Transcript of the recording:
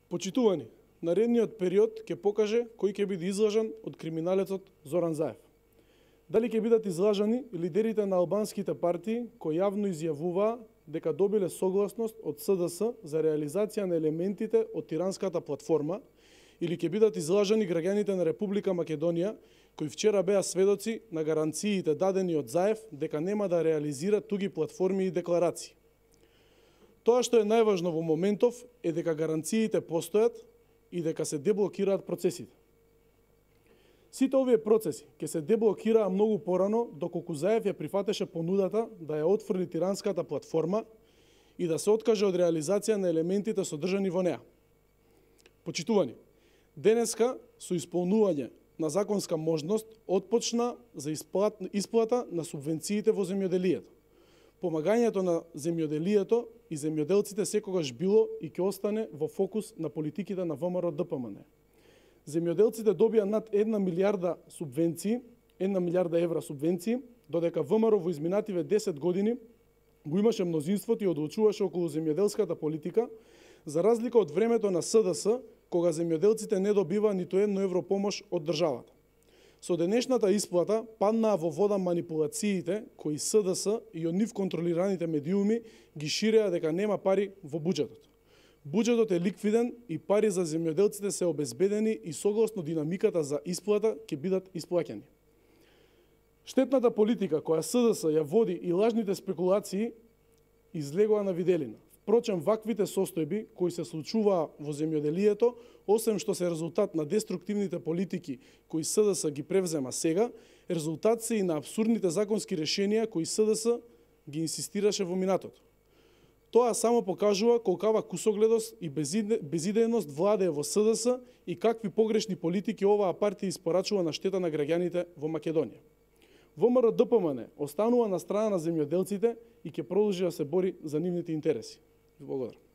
Почитувани, наредниот период ќе покаже кој ќе биде излажан од криминалецот Зоран Заев. Дали ќе бидат излажани лидерите на албанските партии кои јавно изјавуваа дека добиле согласност од СДС за реализација на елементите од тиранската платформа, или ќе бидат излажани граѓаните на Република Македонија кои вчера беа сведоци на гаранциите дадени од Заев дека нема да реализира туги платформи и декларации. Тоа што е најважно во моментов е дека гаранциите постојат и дека се деблокираат процесите. Сите овие процеси ќе се деблокираа многу порано доколку Заев ја прифатеше понудата да ја отфрли тиранската платформа и да се откаже од реализација на елементите содржани во неа. Почитувани, денеска со исполнување на законска можност отпочна за исплата на субвенциите во земјоделието. Помагањето на земјоделието и земјоделците секогаш било и ќе остане во фокус на политиките на ВМРО ДПМН. Земјоделците добија над 1 милиарда субвенции, 1 милиарда евра субвенции, додека ВМРО во изминативе 10 години го имаше мнозинството и одлучуваше околу земјоделската политика, за разлика од времето на СДС, кога земјоделците не добива ниту 1 евро помош од државата. Со денешната исплата паднаа во вода манипулациите кои СДС и од нив контролираните медиуми ги ширеа дека нема пари во буџетот. Буџетот е ликвиден и пари за земјоделците се обезбедени и согласно динамиката за исплата ќе бидат исплаќани. Штетната политика која СДС ја води и лажните спекулации излегоа на виделина. Впрочем, ваквите состојби кои се случуваа во земјоделието, освен што се резултат на деструктивните политики кои СДС ги превзема сега, резултат се и на абсурдните законски решенија кои СДС ги инсистираше во минатото. Тоа само покажува колкава кусогледост и безидејност владее во СДС и какви погрешни политики оваа партија испорачува на штета на граѓаните во Македонија. ВМРО ДПМН останува на страна на земјоделците и ќе продолжи да се бори за нивните интереси. Благодарам.